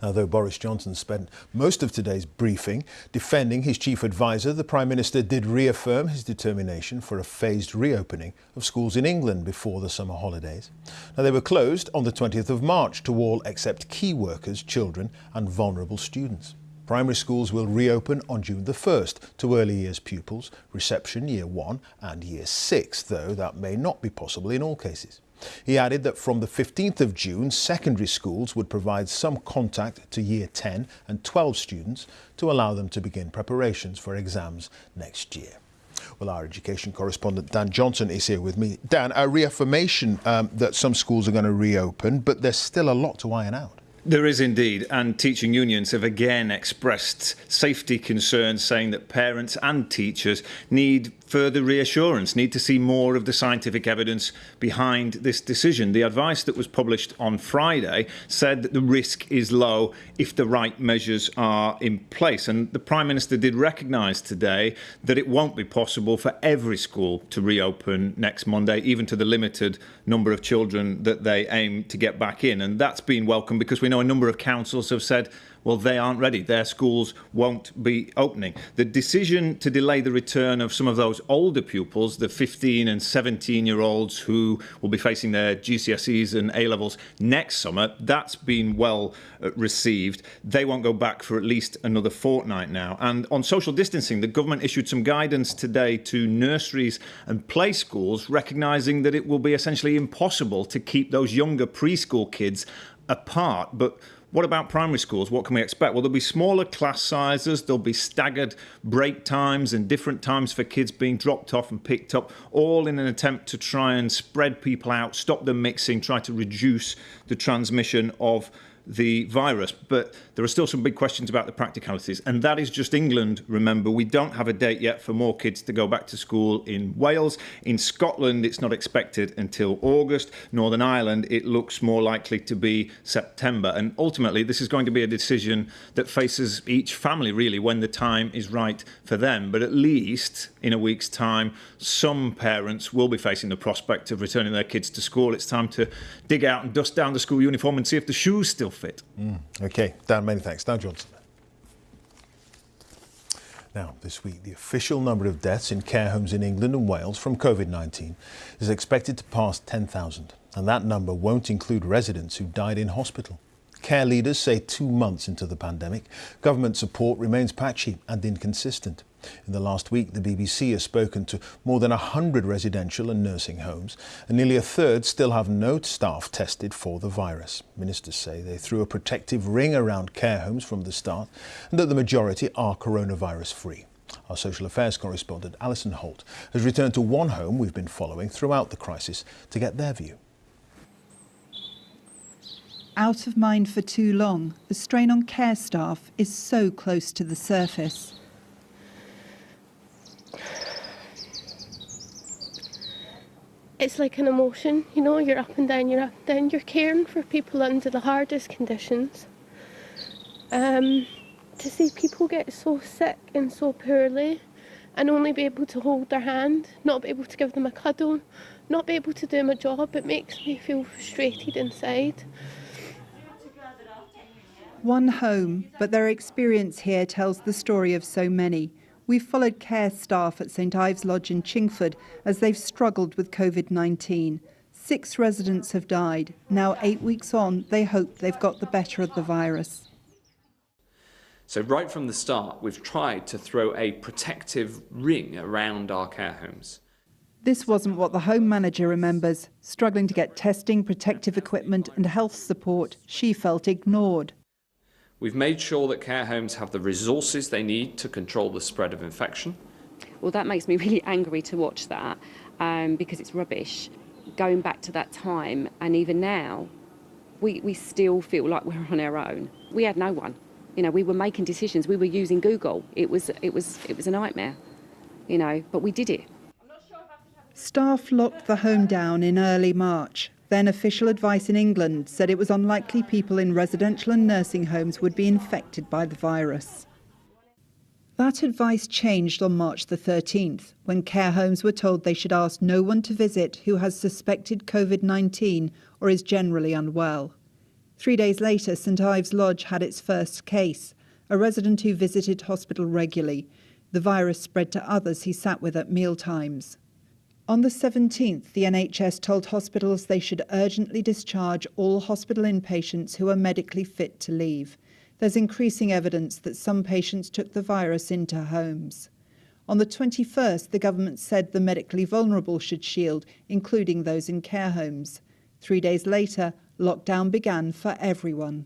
Now, though Boris Johnson spent most of today's briefing defending his chief advisor, the Prime Minister did reaffirm his determination for a phased reopening of schools in England before the summer holidays. Now, they were closed on the 20th of March to all except key workers, children and vulnerable students. Primary schools will reopen on June the 1st to early years pupils, reception year 1 and year 6, though that may not be possible in all cases. He added that from the 15th of June, secondary schools would provide some contact to year 10 and 12 students to allow them to begin preparations for exams next year. Well, our education correspondent Dan Johnson is here with me. Dan, a reaffirmation that some schools are going to reopen, but there's still a lot to iron out. There is indeed, and teaching unions have again expressed safety concerns, saying that parents and teachers need further reassurance, need to see more of the scientific evidence behind this decision. The advice that was published on Friday said that the risk is low if the right measures are in place. And the Prime Minister did recognise today that it won't be possible for every school to reopen next Monday, even to the limited number of children that they aim to get back in. And that's been welcome because we know a number of councils have said, well, they aren't ready. Their schools won't be opening. The decision to delay the return of some of those older pupils, the 15 and 17-year-olds who will be facing their GCSEs and A-levels next summer, that's been well received. They won't go back for at least another fortnight now. And on social distancing, the government issued some guidance today to nurseries and play schools, recognising that it will be essentially impossible to keep those younger preschool kids apart. But what about primary schools? What can we expect? Well, there'll be smaller class sizes, there'll be staggered break times and different times for kids being dropped off and picked up, all in an attempt to try and spread people out, stop them mixing, try to reduce the transmission of the virus. But there are still some big questions about the practicalities, and that is just England. Remember, we don't have a date yet for more kids to go back to school in Wales. In Scotland, it's not expected until August. Northern Ireland, it looks more likely to be September. And ultimately, this is going to be a decision that faces each family, really, when the time is right for them. But at least in a week's time, some parents will be facing the prospect of returning their kids to school. It's time to dig out and dust down the school uniform and see if the shoes still fit. OK, Dan, many thanks. Dan Johnson. Now, this week, the official number of deaths in care homes in England and Wales from COVID-19 is expected to pass 10,000. And that number won't include residents who died in hospital. Care leaders say 2 months into the pandemic, government support remains patchy and inconsistent. In the last week, the BBC has spoken to more than 100 residential and nursing homes, and nearly a third still have no staff tested for the virus. Ministers say they threw a protective ring around care homes from the start and that the majority are coronavirus free. Our social affairs correspondent Alison Holt has returned to one home we've been following throughout the crisis to get their view. Out of mind for too long, the strain on care staff is so close to the surface. It's like an emotion, you know, you're up and down, you're caring for people under the hardest conditions. To see people get so sick and so poorly and only be able to hold their hand, not be able to give them a cuddle, not be able to do my job, it makes me feel frustrated inside. One home, but their experience here tells the story of so many. We've followed care staff at St Ives Lodge in Chingford as they've struggled with COVID-19. 6 residents have died. Now 8 weeks on, they hope they've got the better of the virus. So right from the start, we've tried to throw a protective ring around our care homes. This wasn't what the home manager remembers. Struggling to get testing, protective equipment and health support, she felt ignored. We've made sure that care homes have the resources they need to control the spread of infection. Well, that makes me really angry to watch that because it's rubbish. Going back to that time, and even now, we still feel like we're on our own. We had no one. You know, we were making decisions. We were using Google. It was a nightmare. You know, but we did it. Staff locked the home down in early March. Then official advice in England said it was unlikely people in residential and nursing homes would be infected by the virus. That advice changed on March the 13th, when care homes were told they should ask no one to visit who has suspected COVID-19 or is generally unwell. 3 days later, St Ives Lodge had its first case, a resident who visited hospital regularly. The virus spread to others he sat with at mealtimes. On the 17th, the NHS told hospitals they should urgently discharge all hospital inpatients who are medically fit to leave. There's increasing evidence that some patients took the virus into homes. On the 21st, the government said the medically vulnerable should shield, including those in care homes. 3 days later, lockdown began for everyone.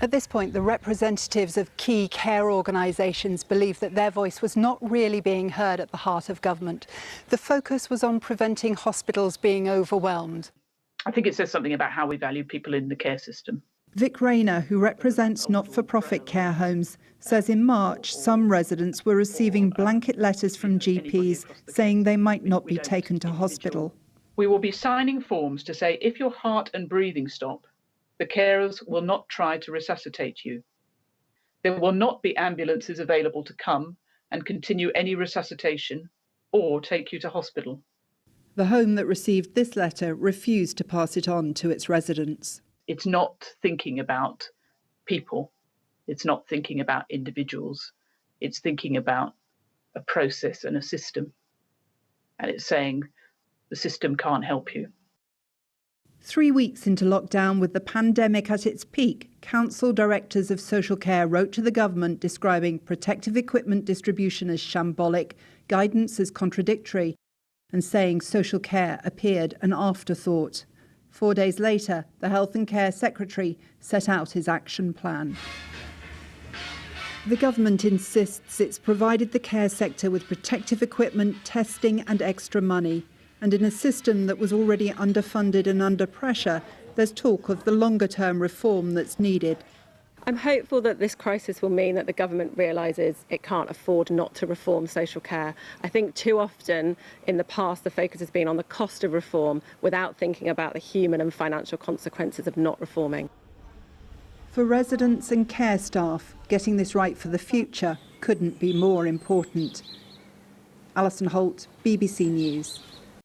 At this point, the representatives of key care organisations believed that their voice was not really being heard at the heart of government. The focus was on preventing hospitals being overwhelmed. I think it says something about how we value people in the care system. Vic Rayner, who represents not-for-profit care homes, says in March some residents were receiving blanket letters from GPs saying they might not be taken to hospital. We will be signing forms to say if your heart and breathing stop, the carers will not try to resuscitate you. There will not be ambulances available to come and continue any resuscitation or take you to hospital. The home that received this letter refused to pass it on to its residents. It's not thinking about people. It's not thinking about individuals. It's thinking about a process and a system. And it's saying the system can't help you. 3 weeks into lockdown, with the pandemic at its peak, council directors of social care wrote to the government describing protective equipment distribution as shambolic, guidance as contradictory, and saying social care appeared an afterthought. 4 days later, the Health and Care Secretary set out his action plan. The government insists it's provided the care sector with protective equipment, testing and extra money. And in a system that was already underfunded and under pressure, there's talk of the longer-term reform that's needed. I'm hopeful that this crisis will mean that the government realises it can't afford not to reform social care. I think too often in the past the focus has been on the cost of reform without thinking about the human and financial consequences of not reforming. For residents and care staff, getting this right for the future couldn't be more important. Alison Holt, BBC News.